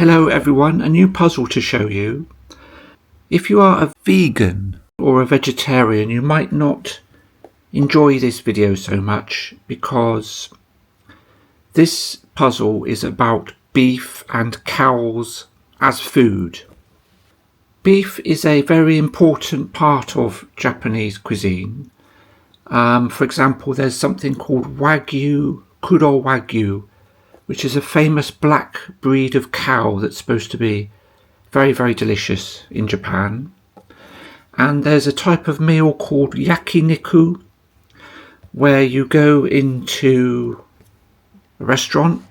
Hello everyone, a new puzzle to show you. If you are a vegan or a vegetarian, you might not enjoy this video so much because this puzzle is about beef and cows as food. Beef is a very important part of Japanese cuisine. For example, there's something called Wagyu, Kuro Wagyu, which is a famous black breed of cow that's supposed to be very, very delicious in Japan. And there's a type of meal called yakiniku, where you go into a restaurant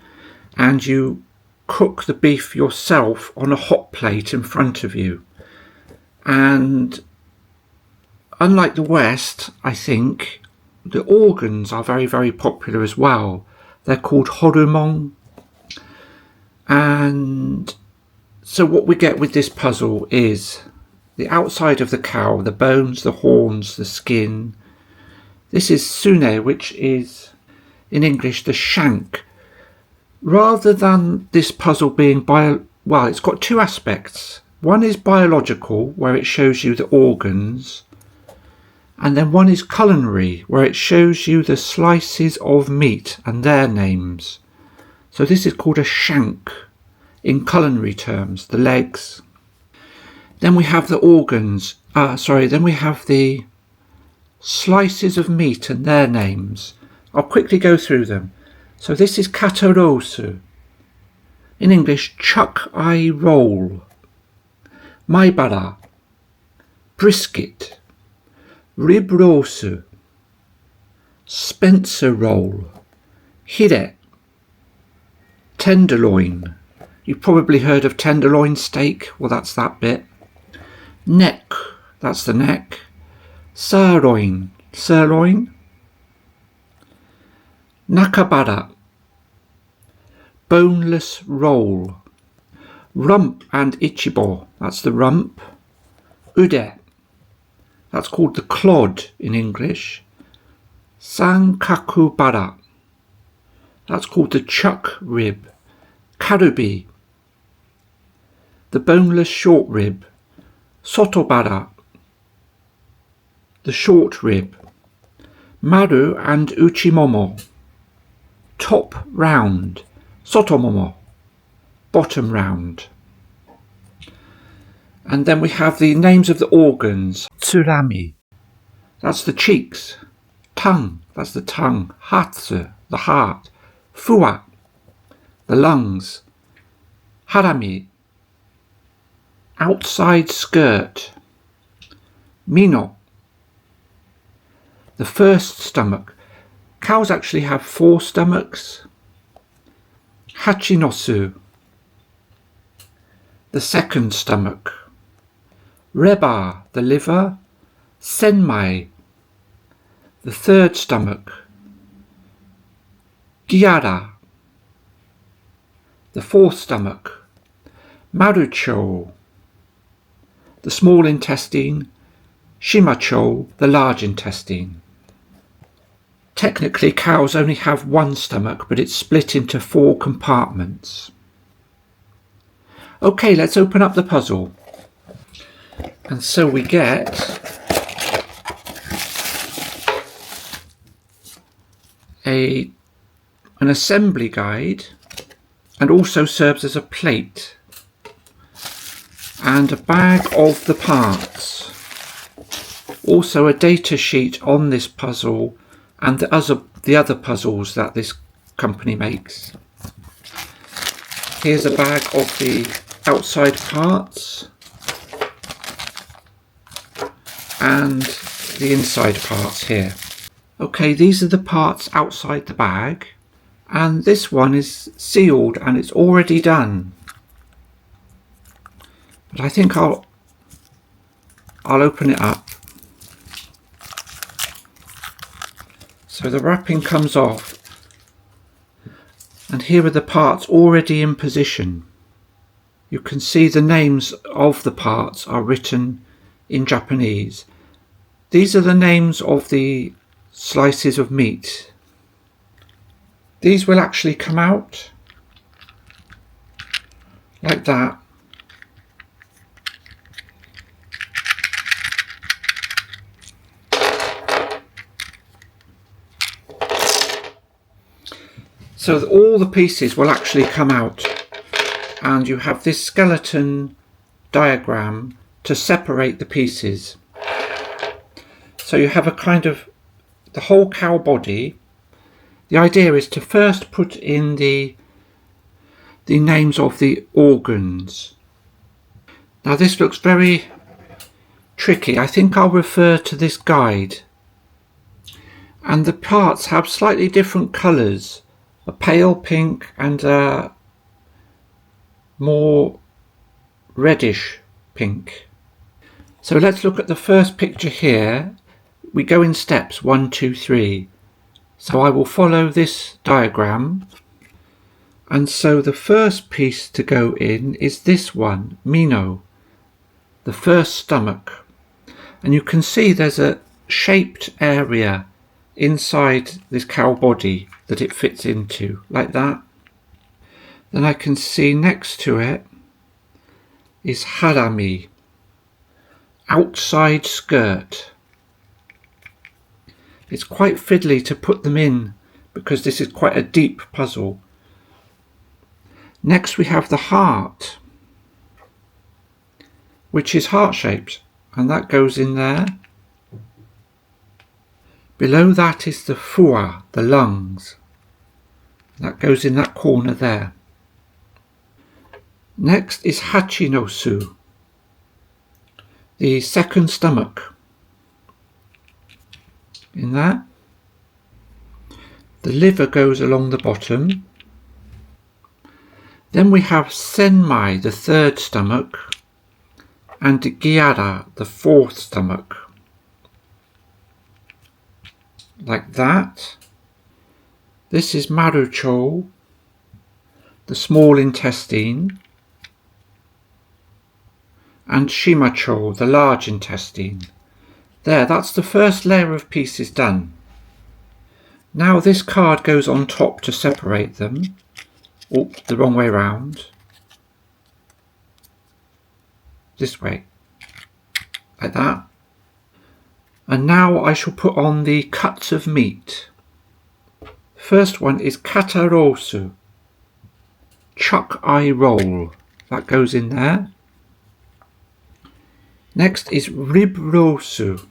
and you cook the beef yourself on a hot plate in front of you. And unlike the West, I think, the organs are very, very popular as well. They're called horumon. And so what we get with this puzzle is the outside of the cow, the bones, the horns, the skin. This is sune, which is in English the shank. Rather than this puzzle being it's got two aspects. One is biological, where it shows you the organs. And then one is culinary, where it shows you the slices of meat and their names. So this is called a shank in culinary terms, the legs. Then we have the organs, then we have the slices of meat and their names. I'll quickly go through them. So this is katarosu. In English, chuck eye roll. Maibara. Brisket. Rib roast, Spencer roll, hire, tenderloin. You've probably heard of tenderloin steak. Well, that's that bit. Neck, that's the neck. Sirloin. Nakabara, boneless roll. Rump and ichibo, that's the rump. Ude, that's called the clod in English. Sankakubara, that's called the chuck rib. Karubi, the boneless short rib. Sotobara, the short rib. Maru and uchimomo, top round. Sotomomo, bottom round. And then we have the names of the organs. Tsurami, that's the cheeks. Tongue, that's the tongue. Hatsu, the heart. Fua, the lungs. Harami, outside skirt. Mino, the first stomach. Cows actually have 4 stomachs. Hachinosu, the second stomach. Reba, the liver. Senmai, the third stomach. Giara, the fourth stomach. Marucho, the small intestine. Shimacho, the large intestine. Technically, cows only have 1 stomach, but it's split into 4 compartments. Okay, let's open up the puzzle. And so we get an assembly guide, and also serves as a plate, and a bag of the parts. Also a data sheet on this puzzle and the other puzzles that this company makes. Here's a bag of the outside parts and the inside parts here. Okay, these are the parts outside the bag, and this one is sealed and it's already done. But I think I'll open it up. So the wrapping comes off, and here are the parts already in position. You can see the names of the parts are written in Japanese. These are the names of the slices of meat. These will actually come out like that. So that all the pieces will actually come out, and you have this skeleton diagram to separate the pieces. So you have a kind of the whole cow body. The idea is to first put in the names of the organs. Now this looks very tricky. I think I'll refer to this guide. And the parts have slightly different colours, a pale pink and a more reddish pink. So let's look at the first picture here. We go in steps 1, 2, 3. So I will follow this diagram. And so the first piece to go in is this one, Mino, the first stomach. And you can see there's a shaped area inside this cow body that it fits into, like that. Then I can see next to it is harami, outside skirt. It's quite fiddly to put them in because this is quite a deep puzzle. Next we have the heart, which is heart-shaped, and that goes in there. Below that is the fua, the lungs. That goes in that corner there. Next is hachinosu, the second stomach. In that. The liver goes along the bottom. Then we have senmai, the third stomach, and giara, the fourth stomach. Like that. This is marucho, the small intestine, and shimacho, the large intestine. There, that's the first layer of pieces done. Now this card goes on top to separate them. Oh, the wrong way round. This way. Like that. And now I shall put on the cuts of meat. First one is katarosu, chuck eye roll. That goes in there. Next is rib rosu,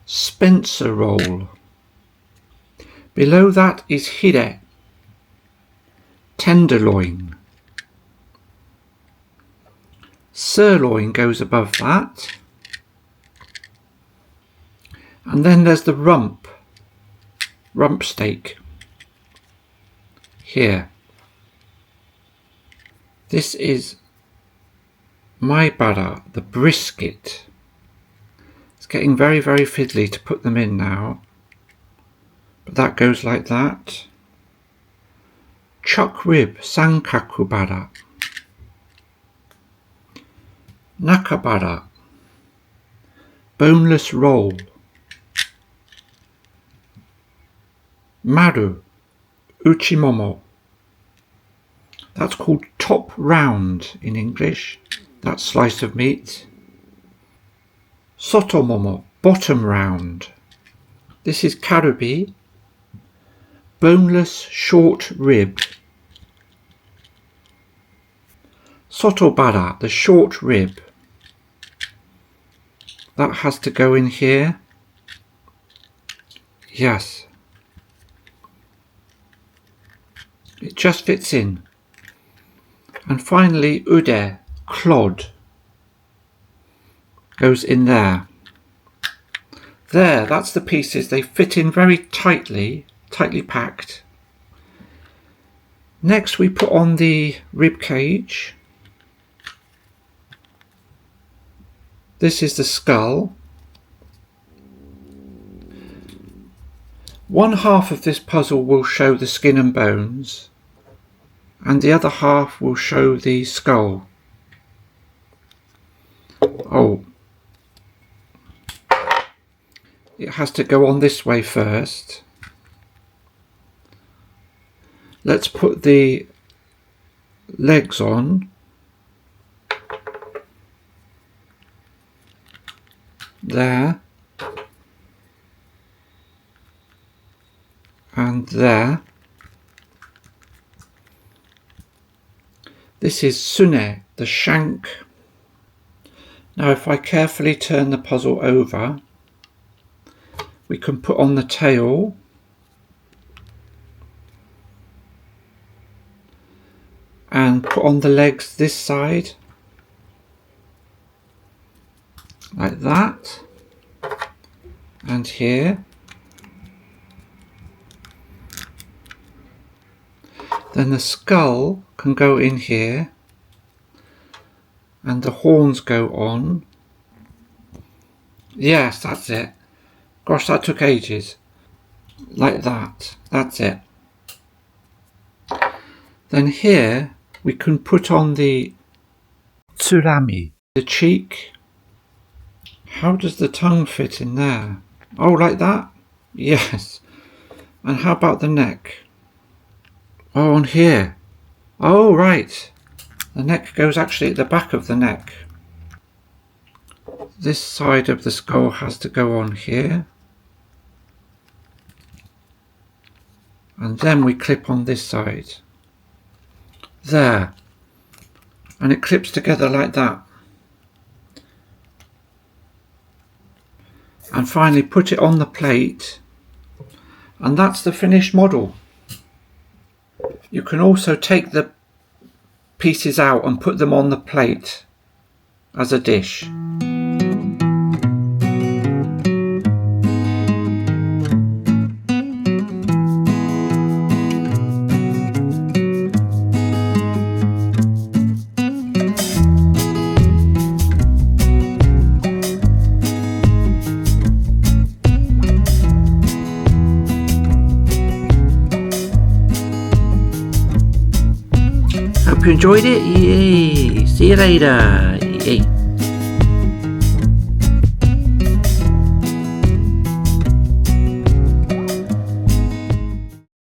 Spencer roll. Below that is hire, tenderloin. Sirloin goes above that. And then there's the rump steak here. This is maibara, the brisket. It's getting very, very fiddly to put them in now. But that goes like that. Chuck rib, sankakubara. Nakabara, boneless roll. Maru, uchimomo. That's called top round in English, that slice of meat. Sotomomo, bottom round. This is karubi, boneless short rib. Sotobara, the short rib. That has to go in here. Yes. It just fits in. And finally, ude, clod, goes in there. There, that's the pieces. They fit in very tightly packed. Next we put on the rib cage. This is the skull. One half of this puzzle will show the skin and bones, and the other half will show the skull. Oh, it has to go on this way first. Let's put the legs on. There. And there. This is sune, the shank. Now if I carefully turn the puzzle over, we can put on the tail. And put on the legs this side. Like that. And here. Then the skull can go in here. And the horns go on. Yes, that's it. Gosh, that took ages. Like that. That's it. Then here we can put on the tsurami, the cheek. How does the tongue fit in there? Oh, like that? Yes. And how about the neck? Oh, on here. Oh, right. The neck goes actually at the back of the neck. This side of the skull has to go on here. And then we clip on this side. There. And it clips together like that. And finally put it on the plate. And that's the finished model. You can also take the pieces out and put them on the plate as a dish. Hope you enjoyed it. Yay! See you later. Yay!